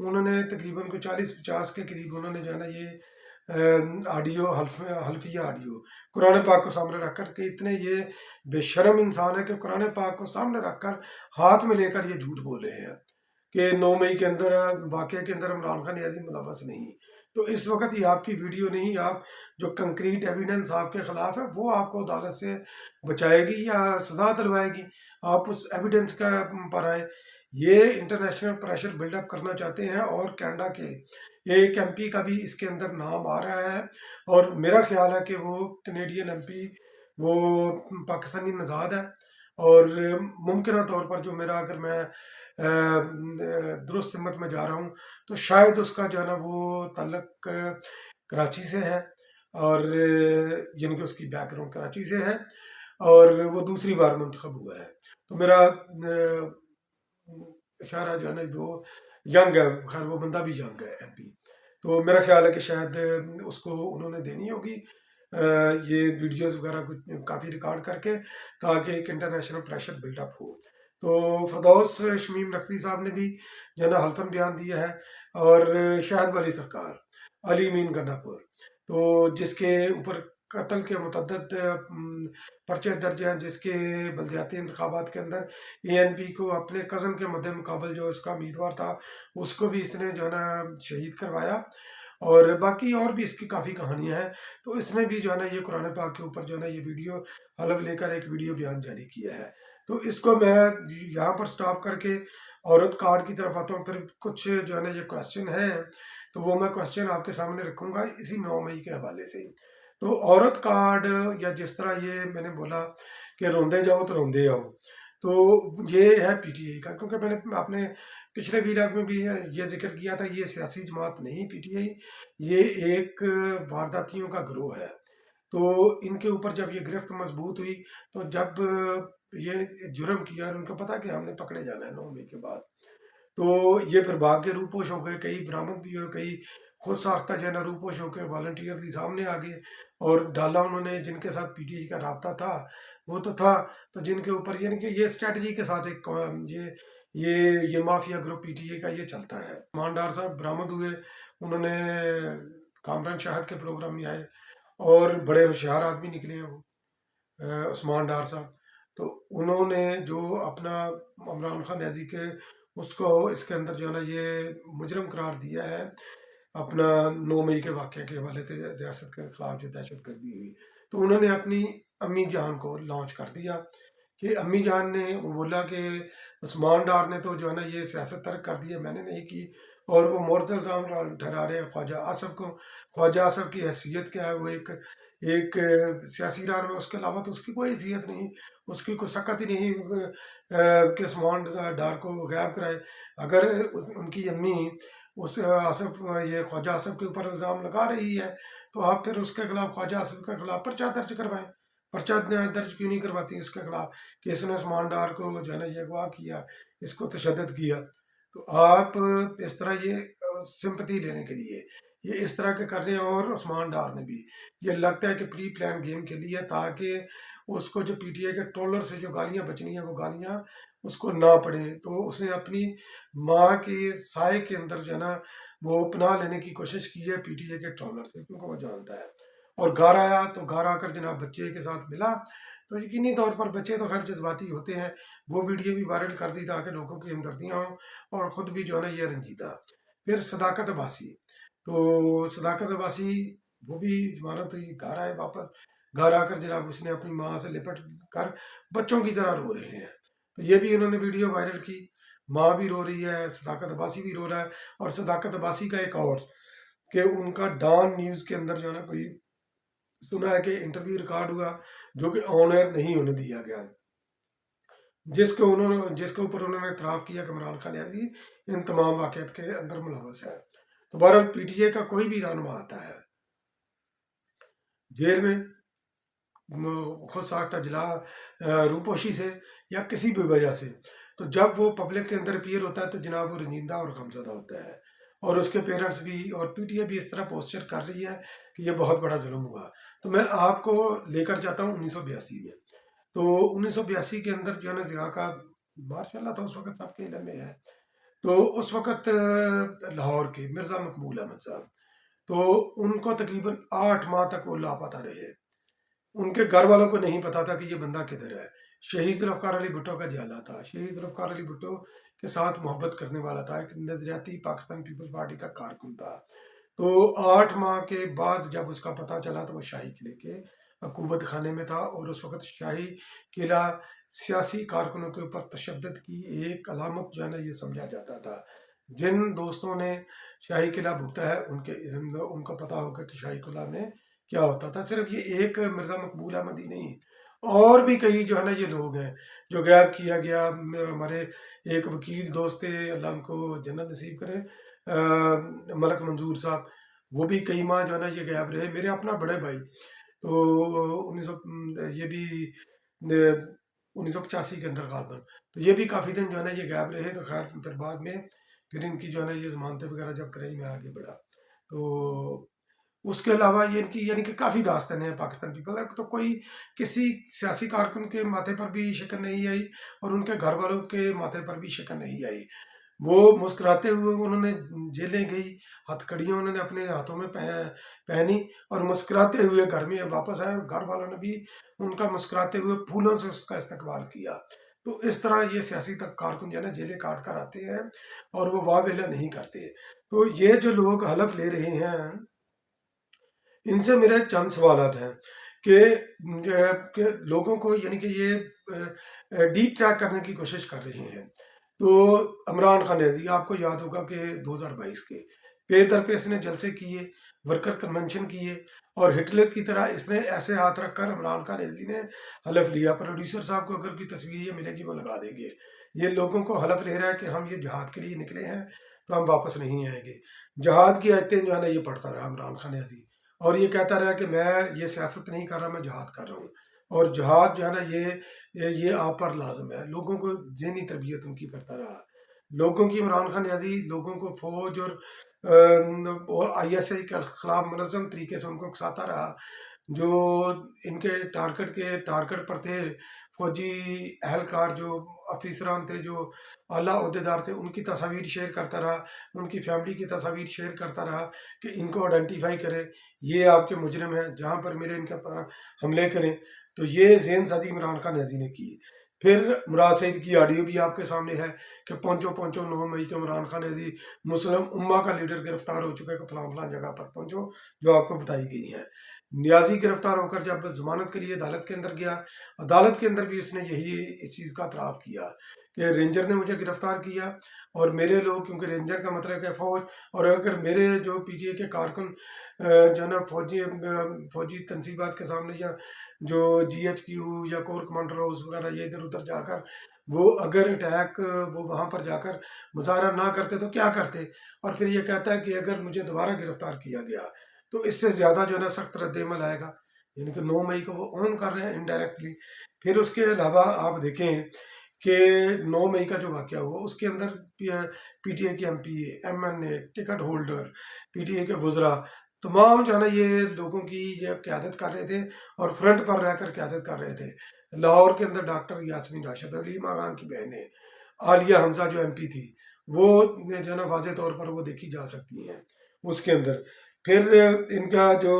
انہوں نے تقریباً کو 40-50 کے قریب انہوں نے جو ہے نا یہ آڈیو حلفیہ آڈیو قرآن پاک کو سامنے رکھ کر کہ اتنے یہ بے شرم انسان ہے کہ قرآن پاک کو سامنے رکھ کر ہاتھ میں لے کر یہ جھوٹ بول رہے ہیں کہ 9 مئی کے اندر واقعے کے اندر عمران خان نیازی ملوث نہیں. تو اس وقت یہ آپ کی ویڈیو نہیں، آپ جو کنکریٹ ایویڈنس آپ کے خلاف ہے وہ آپ کو عدالت سے بچائے گی یا سزا دلوائے گی. آپ اس ایویڈنس کا پر آئیں. یہ انٹرنیشنل پریشر بلڈ اپ کرنا چاہتے ہیں اور کینیڈا کے ایک ایم پی کا بھی اس کے اندر نام آ رہا ہے، اور میرا خیال ہے کہ وہ کینیڈین ایم پی وہ پاکستانی نژاد ہے. اور ممکنہ طور پر جو میرا اگر میں درست سمت میں جا رہا ہوں تو شاید اس کا جو ہے نا وہ تعلق کراچی سے ہے، اور یعنی کہ اس کی بیک گراؤنڈ کراچی سے ہے اور وہ دوسری بار منتخب ہوا ہے. تو میرا اشارہ جو ہے نا وہ ینگ ہے، خیر وہ بندہ بھی ینگ ہے ایم پی. تو میرا خیال ہے کہ شاید اس کو انہوں نے دینی ہوگی یہ ویڈیوز وغیرہ کچھ کافی ریکارڈ کر کے، تاکہ ایک انٹرنیشنل پریشر بلڈ اپ ہو. تو فردوس شمیم نقوی صاحب نے بھی جو ہے نا حلفاً بیان دیا ہے، اور شاہد والی سرکار، علی امین گنڈا پور، تو جس کے اوپر قتل کے متعدد پرچے درج ہیں، جس کے بلدیاتی انتخابات کے اندر اے این پی کو اپنے کزن کے مد مقابل جو اس کا امیدوار تھا اس کو بھی اس نے جو ہے نا شہید کروایا. اور باقی اور بھی اس کی کافی کہانیاں ہیں. تو اس نے بھی جو ہے نا یہ قرآن پاک کے اوپر جو ہے نا یہ ویڈیو حلف لے کر ایک ویڈیو بیان جاری کیا ہے. تو اس کو میں یہاں پر سٹاپ کر کے عورت کارڈ کی طرف آتا ہوں. پھر کچھ جو ہے نا یہ کویسچن ہیں تو وہ میں کویسچن آپ کے سامنے رکھوں گا اسی 9 مئی کے حوالے سے. تو عورت کارڈ یا جس طرح یہ میں نے بولا کہ روندے جاؤ تو روندے آؤ، تو یہ ہے پی ٹی آئی کا. کیونکہ میں نے اپنے پچھلے ویلاگ میں بھی یہ ذکر کیا تھا، یہ سیاسی جماعت نہیں پی ٹی آئی، یہ ایک وارداتیوں کا گروہ ہے. تو ان کے اوپر جب یہ گرفت مضبوط ہوئی تو جب یہ جرم کیا اور ان کو پتا کہ ہم نے پکڑے جانا ہے 9 مئی کے بعد، تو یہ پھر بھاگ کے روپوش ہو گئے. کئی برآمد بھی ہوئے، کئی خود ساختہ جو ہے نا روپوش ہو کے والنٹیئرلی سامنے آ گئے اور ڈالا انہوں نے. جن کے ساتھ پی ٹی آئی کا رابطہ تھا وہ تو تھا، تو جن کے اوپر یعنی کہ یہ اسٹریٹجی کے ساتھ ایک یہ mafia group P T I کا یہ چلتا ہے. عثمان ڈار صاحب برآمد ہوئے، انہوں نے کامران شاہد کے پروگرام میں آئے اور بڑے ہوشیار آدمی نکلے ہیں وہ عثمان ڈار صاحب. تو انہوں نے جو اپنا عمران خان نیازی کے اس کو اس کے اندر جو ہے نا یہ مجرم قرار دیا ہے اپنا 9 مئی کے واقعے کے حوالے سے ریاست کے خلاف جو دہشت گردی ہوئی، تو انہوں نے اپنی امی جان کو لانچ کر دیا کہ امی جان نے وہ بولا کہ عثمان ڈار نے تو جو ہے نا یہ سیاست ترک کر دی ہے، میں نے نہیں کی. اور وہ مورد الزام ٹھہرا رہے ہیں خواجہ آصف کو. خواجہ آصف کی حیثیت کیا ہے؟ وہ ایک سیاسی ران میں، اس کے علاوہ تو اس کی کوئی حیثیت نہیں، اس کی کوئی سکت ہی نہیں کہ عثمان ڈار کو غائب کرائے. اگر ان کی امی اس آصف یہ خواجہ آصف کے اوپر الزام لگا رہی ہے تو آپ پھر اس کے خلاف خواجہ آصف کے خلاف پرچہ درج کروائیں. پرچہ درج کیوں نہیں کرواتی اس کے خلاف کہ اس نے عثمان ڈار کو جو ہے نا یہ اغوا کیا، اس کو تشدد کیا. تو آپ اس طرح یہ سمپتی لینے کے لیے یہ اس طرح کے کر رہے ہیں. اور عثمان ڈار نے بھی یہ لگتا ہے کہ پری پلان گیم کھیلی ہے تاکہ اس کو جو پی ٹی آئی کے ٹرولر سے جو گالیاں بچنی ہیں وہ گالیاں اس کو نہ پڑیں. تو اس نے اپنی ماں کے سائے کے اندر جو ہے نا وہ پناہ لینے کی کوشش کی ہے پی ٹی آئی کے ٹرولر سے، کیونکہ وہ جانتا ہے. اور گھر آیا تو گھر آ کر جناب بچے کے ساتھ ملا تو یقینی طور پر بچے تو خیر جذباتی ہوتے ہیں، وہ ویڈیو بھی وائرل کر دی تاکہ لوگوں کی ہمدردیاں ہوں اور خود بھی جو ہے نا یہ رنجیدہ. پھر صداقت عباسی، تو صداقت عباسی وہ بھی ضمانت ہوئی، گھر آئے واپس، گھر آ کر جناب اس نے اپنی ماں سے لپٹ کر بچوں کی طرح رو رہے ہیں. تو یہ بھی انہوں نے ویڈیو وائرل کی، ماں بھی رو رہی ہے، صداقت عباسی بھی رو رہا ہے. اور صداقت عباسی کا ایک اور کہ ان کا ڈان نیوز کے اندر جو ہے نا کوئی سنا ہے کہ انٹرویو ریکارڈ ہوا جو کہ آن ایئر نہیں ہونے دیا گیا، جس کے اوپر انہوں نے اعتراف کیا کہ عمران خان نیازی ان تمام واقعات کے اندر ملوث ہے. تو بہرحال پی ٹی آئی کا کوئی بھی رہنما آتا ہے جیل میں خود ساختہ جلا روپوشی سے یا کسی بھی وجہ سے، تو جب وہ پبلک کے اندر اپیئر ہوتا ہے تو جناب وہ رنجیدہ اور غمزدہ ہوتا ہے. اور اس کے پیرنٹس بھی اور پی ٹی آئی بھی اس طرح پوسچر کر رہی ہے کہ یہ بہت بڑا ظلم ہوا. تو میں آپ کو لے کر جاتا ہوں 1982 میں. تو 1982 کے اندر جو ہے نا ضیاء کا ماشاء اللہ تھا اس وقت سب کے علم میں ہے. تو اس وقت لاہور کے مرزا مقبول احمد صاحب، تو ان کو تقریباً 8 ماہ تک وہ لاپتہ رہے۔ ان کے گھر والوں کو نہیں پتا تھا کہ یہ بندہ کدھر ہے۔ شہید ذوالفقار علی بھٹو کا جالا تھا، شہید ذوالفقار علی بھٹو کے ساتھ محبت کرنے والا تھا، ایک نظریاتی پاکستان پیپلز پارٹی کا کارکن تھا۔ تو 8 ماہ کے بعد جب اس کا پتہ چلا تو وہ شاہی قلعے کے حکومت خانے میں تھا، اور اس وقت شاہی قلعہ سیاسی کارکنوں کے اوپر تشدد کی ایک علامت جو ہے نا یہ سمجھا جاتا تھا۔ جن دوستوں نے شاہی قلعہ بھگتا ہے ان کو پتہ ہوگا کہ شاہی قلعہ میں کیا ہوتا تھا۔ صرف یہ ایک مرزا مقبول احمد ہی نہیں، اور بھی کئی جو ہے نا یہ لوگ ہیں جو غائب کیا گیا۔ ہمارے ایک وکیل دوست تھے، اللہ ان کو جنت نصیب کرے، ملک منظور صاحب، وہ بھی کئی ماہ جو ہے نا یہ غائب رہے۔ میرے اپنا بڑے بھائی تو 1985 کے اندر غالباً، تو یہ بھی کافی دن جو ہے نا یہ غائب رہے۔ تو خیر پھر بعد میں پھر ان کی جو ہے نا یہ ضمانتیں وغیرہ جب کرائی میں آگے بڑھا، تو اس کے علاوہ یہ ان کی یعنی کہ کافی داستانیں ہیں پاکستان پیپل تو کوئی کسی سیاسی کارکن کے ماتھے پر بھی شکن نہیں آئی، اور ان کے گھر والوں کے ماتھے پر بھی شکن نہیں آئی۔ وہ مسکراتے ہوئے انہوں نے جیلیں گئی، ہتھ کڑیاں انہوں نے اپنے ہاتھوں میں پہنی، اور مسکراتے ہوئے گھر میں واپس آئے، اور گھر والوں نے بھی ان کا مسکراتے ہوئے پھولوں سے اس کا استقبال کیا۔ تو اس طرح یہ سیاسی کارکن جو ہے نا جیلیں کاٹ کر آتے ہیں، اور وہ واہ ویلا نہیں کرتے۔ تو یہ جو لوگ حلف لے رہے ہیں، ان سے میرے چند سوالات ہیں کہ لوگوں کو یعنی کہ یہ ڈیپ ٹریک کرنے کی کوشش کر رہے ہیں۔ تو عمران خان نیازی، آپ کو یاد ہوگا کہ 2022 کے پے در پہ اس نے جلسے کیے، ورکر کنونشن کیے، اور ہٹلر کی طرح اس نے ایسے ہاتھ رکھ کر عمران خان نیازی نے حلف لیا۔ پروڈیوسر صاحب کو اگر کوئی تصویر یہ ملے گی وہ لگا دیں گے۔ یہ لوگوں کو حلف لے رہا ہے کہ ہم یہ جہاد کے لیے نکلے ہیں تو ہم واپس نہیں آئیں گے۔ جہاد کی آیتیں جو ہے نا یہ پڑھتا رہا عمران خان نیازی، اور یہ کہتا رہا کہ میں یہ سیاست نہیں کر رہا، میں جہاد کر رہا ہوں، اور جہاد جو ہے نا یہ آپ پر لازم ہے۔ لوگوں کو ذہنی تربیت ان کی کرتا رہا، لوگوں کی عمران خان نیازی لوگوں کو فوج اور آئی ایس آئی کے خلاف منظم طریقے سے ان کو اکساتا رہا۔ جو ان کے ٹارگٹ پر تھے فوجی اہلکار، جو افیسران تھے، جو اعلیٰ عہدیدار تھے، ان کی تصاویر شیئر کرتا رہا، ان کی فیملی کی تصاویر شیئر کرتا رہا کہ ان کو آئیڈینٹیفائی کریں، یہ آپ کے مجرم ہیں، جہاں پر ملے ان کے پر حملے کریں۔ تو یہ ذہن سازی عمران خان نیازی نے کی۔ پھر مراد سعید کی آڈیو بھی آپ کے سامنے ہے کہ پہنچو 9 مئی کو عمران خان نیازی مسلم امہ کا لیڈر گرفتار ہو چکا ہے کہ فلاں فلاں جگہ پر پہنچو، جو آپ کو بتائی گئی ہیں۔ نیازی گرفتار ہو کر جب ضمانت کے لیے عدالت کے اندر گیا، عدالت کے اندر بھی اس نے یہی اس چیز کا اعتراف کیا کہ رینجر نے مجھے گرفتار کیا، اور میرے لوگ، کیونکہ رینجر کا مطلب ہے فوج، اور اگر میرے جو پی ٹی اے کے کارکن جو ہے نا فوجی تنصیبات کے سامنے، یا جو جی ایچ کیو یا کور کمانڈر ہاؤس وغیرہ یہ ادھر ادھر جا کر وہ اگر اٹیک وہ وہاں پر جا کر مظاہرہ نہ کرتے تو کیا کرتے، اور پھر یہ کہتا ہے کہ اگر مجھے دوبارہ گرفتار کیا گیا تو اس سے زیادہ جو ہے نا سخت رد عمل آئے گا۔ یعنی کہ 9 مئی کو وہ اون کر رہے ہیں انڈائریکٹلی۔ پھر اس کے علاوہ آپ دیکھیں کہ 9 مئی کا جو واقعہ ہوا اس کے اندر پی ٹی اے کے M P A, M N A, ticket holder, P T A کے وزراء، تمام جو ہے نا یہ لوگوں کی یہ قیادت کر رہے تھے، اور فرنٹ پر رہ کر قیادت کر رہے تھے۔ لاہور کے اندر ڈاکٹر یاسمین راشد علی ماغان کی بہنیں، عالیہ حمزہ جو ایم پی تھی، وہ جو ہے نا واضح طور پر وہ دیکھی جا سکتی ہیں اس کے اندر۔ پھر ان کا جو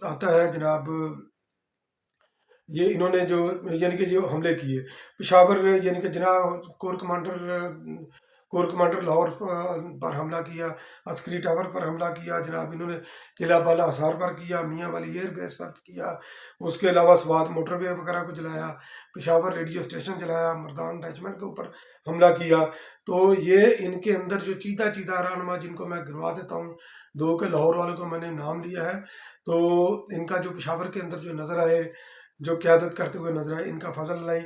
آتا ہے جناب، یہ انہوں نے جو یعنی کہ جو حملے کیے پشاور، یعنی کہ جناب کور کمانڈر لاہور پر حملہ کیا، عسکری ٹاور پر حملہ کیا جناب، انہوں نے قلعہ بالا حصار پر کیا، میاں والی ایئر بیس پر کیا، اس کے علاوہ سوات موٹر وے وغیرہ کو جلایا، پشاور ریڈیو اسٹیشن جلایا، مردان اٹیچمنٹ کے اوپر حملہ کیا۔ تو یہ ان کے اندر جو چیدہ رہنما، جن کو میں گنوا دیتا ہوں، 2 کے لاہور والوں کو میں نے نام لیا ہے، تو ان کا جو پشاور کے اندر جو نظر آئے، جو قیادت کرتے ہوئے نظر آئے، ان کا فضل لائی،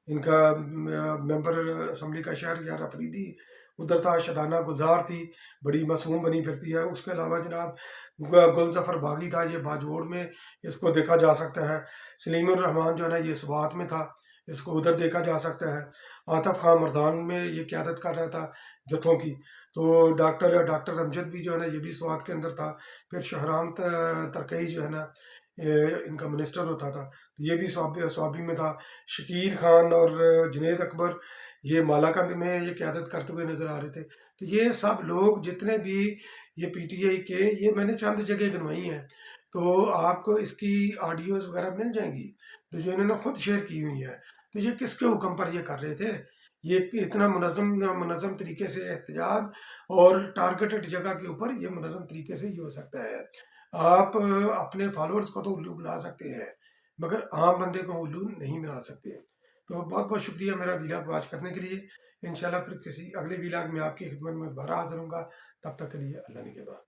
ان کا ممبر اسمبلی کا شہر یار افریدی ادھر تھا، شدانہ گلزار تھی، بڑی معصوم بنی پھرتی ہے۔ اس کے علاوہ جناب گل ظفر باغی تھا، یہ باجوڑ میں اس کو دیکھا جا سکتا ہے۔ سلیم الرحمان جو ہے نا یہ سوات میں تھا، اس کو ادھر دیکھا جا سکتا ہے۔ عاطف خان مردان میں یہ قیادت کر رہا تھا جتھوں کی۔ تو ڈاکٹر امجد بھی جو ہے نا یہ بھی سوات کے اندر تھا۔ پھر شہرام ترکئی جو ہے نا ان کا منسٹر ہوتا تھا، یہ بھی سوابی میں تھا۔ شکیل خان اور جنید اکبر یہ مالاکا میں یہ قیادت کرتے ہوئے نظر آ رہے تھے. تو یہ سب لوگ جتنے بھی یہ پی ٹی آئی کے، یہ میں نے چند جگہ گنوائی ہیں، تو آپ کو اس کی آڈیوز وغیرہ مل جائیں گی تو جو انہوں نے خود شیئر کی ہوئی ہے. تو یہ کس کے حکم پر یہ کر رہے تھے؟ یہ اتنا منظم طریقے سے احتجاج اور ٹارگیٹڈ جگہ کے اوپر یہ منظم طریقے سے یہ ہو سکتا ہے. آپ اپنے فالورز کو تو الو بنا سکتے ہیں مگر عام بندے کو الو نہیں بنا سکتے. تو بہت بہت شکریہ میرا ویلاگ واچ کرنے کے لیے. انشاءاللہ پھر کسی اگلے ویلاگ میں آپ کی خدمت میں دوبارہ حاضر ہوں گا. تب تک کے لیے اللہ نگہبان.